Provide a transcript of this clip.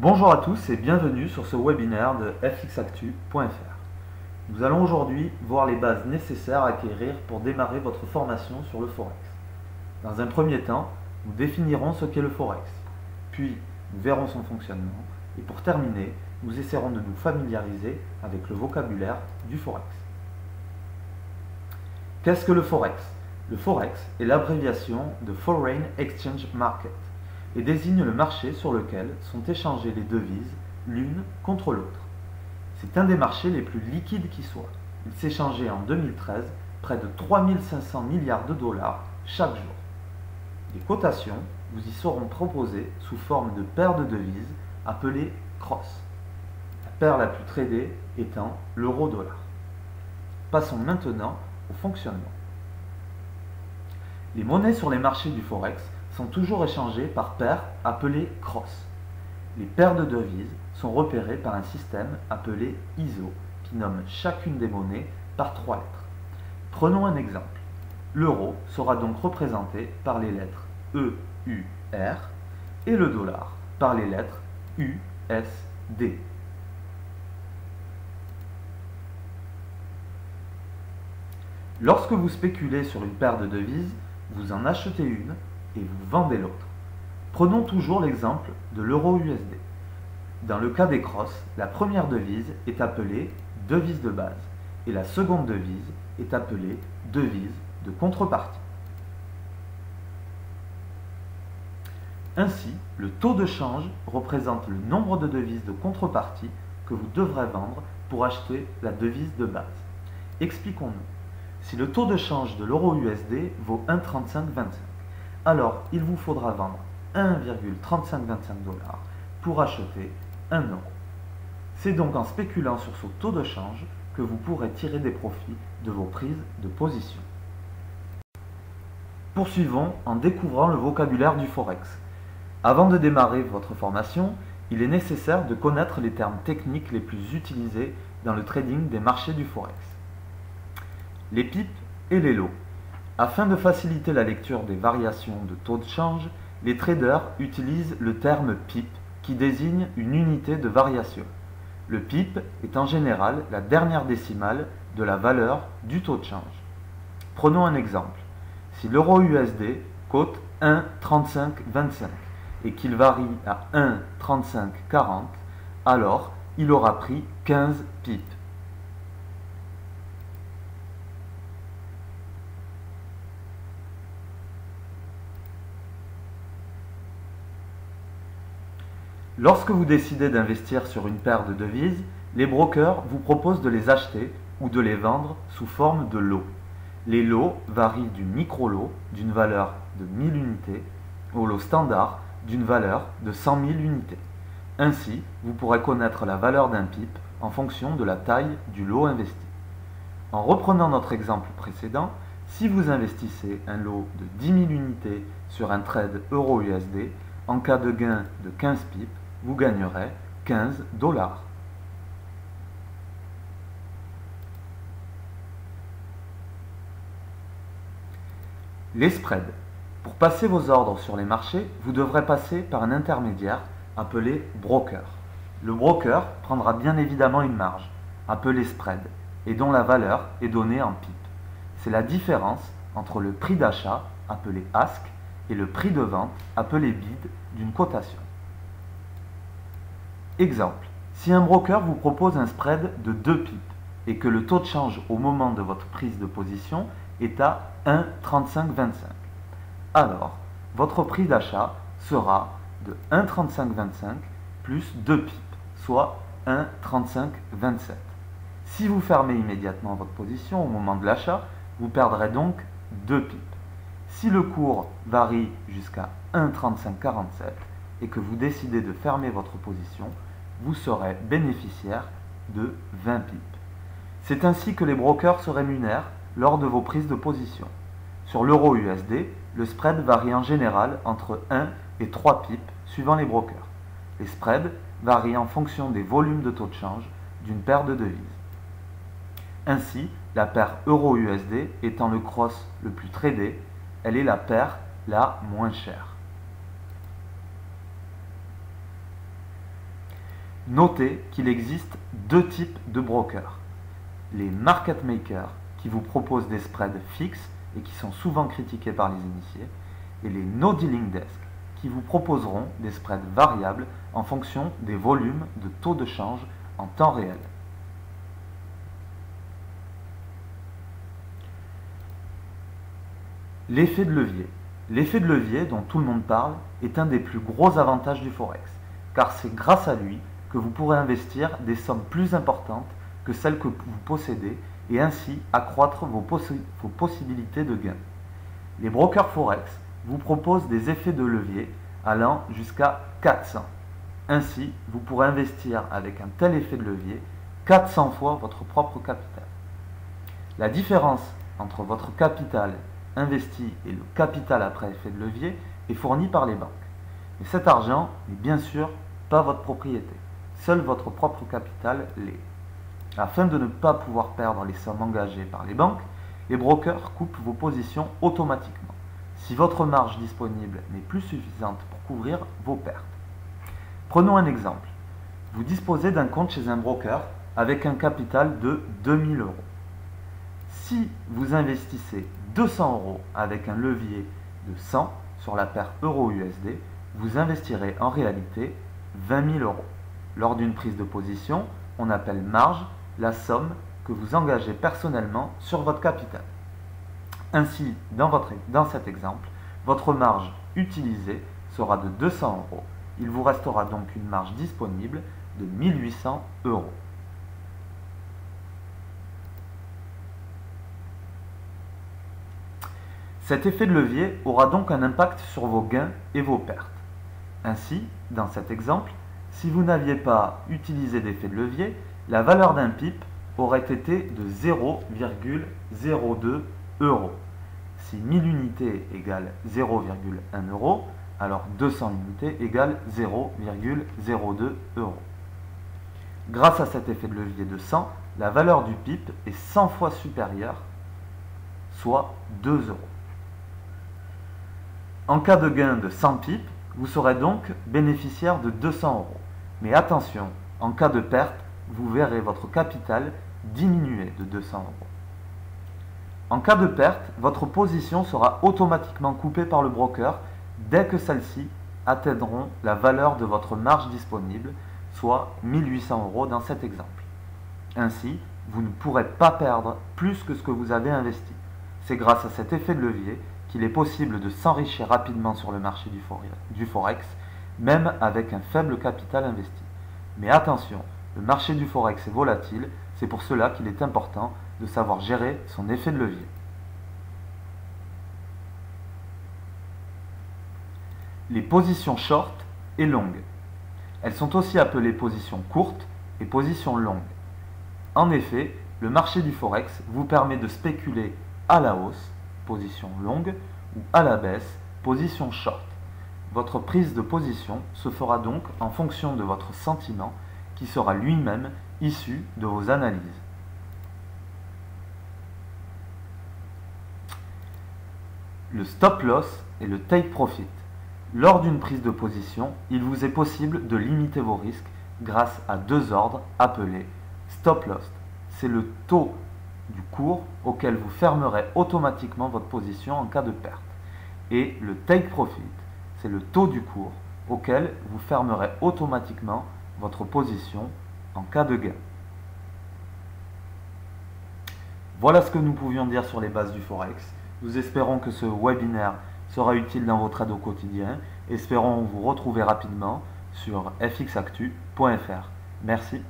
Bonjour à tous et bienvenue sur ce webinaire de fxactu.fr. Nous allons aujourd'hui voir les bases nécessaires à acquérir pour démarrer votre formation sur le Forex. Dans un premier temps, nous définirons ce qu'est le Forex, puis nous verrons son fonctionnement et pour terminer, nous essaierons de nous familiariser avec le vocabulaire du Forex. Qu'est-ce que le Forex? Le Forex est l'abréviation de Foreign Exchange Market et désigne le marché sur lequel sont échangées les devises l'une contre l'autre. C'est un des marchés les plus liquides qui soit. Il s'échangeait en 2013 près de 3500 milliards de dollars chaque jour. Les cotations vous y seront proposées sous forme de paires de devises appelées cross. La paire la plus tradée étant l'euro-dollar. Passons maintenant au fonctionnement. Les monnaies sur les marchés du Forex sont toujours échangées par paires appelées cross. Les paires de devises sont repérées par un système appelé ISO qui nomme chacune des monnaies par 3 lettres. Prenons un exemple. L'euro sera donc représenté par les lettres E, U, R et le dollar par les lettres U, S, D. Lorsque vous spéculez sur une paire de devises, vous en achetez une et vous vendez l'autre. Prenons toujours l'exemple de l'euro USD. Dans le cas des crosses, la première devise est appelée devise de base et la seconde devise est appelée devise de contrepartie. Ainsi, le taux de change représente le nombre de devises de contrepartie que vous devrez vendre pour acheter la devise de base. Expliquons-nous. Si le taux de change de l'euro USD vaut 1,3525, alors il vous faudra vendre 1,3525 $ pour acheter 1 euro. C'est donc en spéculant sur ce taux de change que vous pourrez tirer des profits de vos prises de position. Poursuivons en découvrant le vocabulaire du Forex. Avant de démarrer votre formation, il est nécessaire de connaître les termes techniques les plus utilisés dans le trading des marchés du Forex. Les pips et les lots. Afin de faciliter la lecture des variations de taux de change, les traders utilisent le terme pip qui désigne une unité de variation. Le pip est en général la dernière décimale de la valeur du taux de change. Prenons un exemple. Si l'euro USD cote 1,3525 et qu'il varie à 1,3540, alors il aura pris 15 pips. Lorsque vous décidez d'investir sur une paire de devises, les brokers vous proposent de les acheter ou de les vendre sous forme de lots. Les lots varient du micro-lot d'une valeur de 1000 unités au lot standard d'une valeur de 100 000 unités. Ainsi, vous pourrez connaître la valeur d'un pip en fonction de la taille du lot investi. En reprenant notre exemple précédent, si vous investissez un lot de 10 000 unités sur un trade euro-USD, en cas de gain de 15 pips, vous gagnerez 15 $. Les spreads. Pour passer vos ordres sur les marchés, vous devrez passer par un intermédiaire appelé broker. Le broker prendra bien évidemment une marge, appelée spread, et dont la valeur est donnée en pips. C'est la différence entre le prix d'achat, appelé ask, et le prix de vente, appelé bid, d'une cotation. Exemple, si un broker vous propose un spread de 2 pips et que le taux de change au moment de votre prise de position est à 1,3525, alors votre prix d'achat sera de 1,3525 plus 2 pips, soit 1,3527. Si vous fermez immédiatement votre position au moment de l'achat, vous perdrez donc 2 pips. Si le cours varie jusqu'à 1,3547 et que vous décidez de fermer votre position, vous serez bénéficiaire de 20 pips. C'est ainsi que les brokers se rémunèrent lors de vos prises de position. Sur l'euro USD, le spread varie en général entre 1 et 3 pips suivant les brokers. Les spreads varient en fonction des volumes de taux de change d'une paire de devises. Ainsi, la paire euro-USD étant le cross le plus tradé, elle est la paire la moins chère. Notez qu'il existe deux types de brokers. Les market makers qui vous proposent des spreads fixes et qui sont souvent critiqués par les initiés, et les no dealing desk qui vous proposeront des spreads variables en fonction des volumes de taux de change en temps réel. L'effet de levier. L'effet de levier dont tout le monde parle est un des plus gros avantages du Forex, car c'est grâce à lui que vous pourrez investir des sommes plus importantes que celles que vous possédez et ainsi accroître vos possibilités de gain. Les brokers Forex vous proposent des effets de levier allant jusqu'à 400. Ainsi, vous pourrez investir avec un tel effet de levier 400 fois votre propre capital. La différence entre votre capital investi et le capital après effet de levier est fourni par les banques. Mais cet argent n'est bien sûr pas votre propriété. Seul votre propre capital l'est. Afin de ne pas pouvoir perdre les sommes engagées par les banques, les brokers coupent vos positions automatiquement, si votre marge disponible n'est plus suffisante pour couvrir vos pertes. Prenons un exemple. Vous disposez d'un compte chez un broker avec un capital de 2000 euros. Si vous investissez 200 euros avec un levier de 100 sur la paire euro-USD, vous investirez en réalité 20 000 euros. Lors d'une prise de position, on appelle marge la somme que vous engagez personnellement sur votre capital. Ainsi, dans cet exemple, votre marge utilisée sera de 200 euros. Il vous restera donc une marge disponible de 1800 euros. Cet effet de levier aura donc un impact sur vos gains et vos pertes. Ainsi, dans cet exemple, si vous n'aviez pas utilisé d'effet de levier, la valeur d'un pip aurait été de 0,02 euros. Si 1000 unités égale 0,1 euro, alors 200 unités égale 0,02 euros. Grâce à cet effet de levier de 100, la valeur du pip est 100 fois supérieure, soit 2 euros. En cas de gain de 100 pips, vous serez donc bénéficiaire de 200 euros. Mais attention, en cas de perte, vous verrez votre capital diminuer de 200 euros. En cas de perte, votre position sera automatiquement coupée par le broker dès que celles-ci atteindront la valeur de votre marge disponible, soit 1800 euros dans cet exemple. Ainsi, vous ne pourrez pas perdre plus que ce que vous avez investi. C'est grâce à cet effet de levier qu'il est possible de s'enrichir rapidement sur le marché du Forex, même avec un faible capital investi. Mais attention, le marché du Forex est volatile, c'est pour cela qu'il est important de savoir gérer son effet de levier. Les positions short et longues. Elles sont aussi appelées positions courtes et positions longues. En effet, le marché du Forex vous permet de spéculer à la hausse, position longue, ou à la baisse, position short. Votre prise de position se fera donc en fonction de votre sentiment qui sera lui-même issu de vos analyses. Le stop loss et le take profit. Lors d'une prise de position, il vous est possible de limiter vos risques grâce à deux ordres appelés stop loss. C'est le taux du cours auquel vous fermerez automatiquement votre position en cas de perte. Et le take profit, c'est le taux du cours auquel vous fermerez automatiquement votre position en cas de gain. Voilà ce que nous pouvions dire sur les bases du Forex. Nous espérons que ce webinaire sera utile dans vos trades au quotidien. Espérons vous retrouver rapidement sur fxactu.fr. Merci.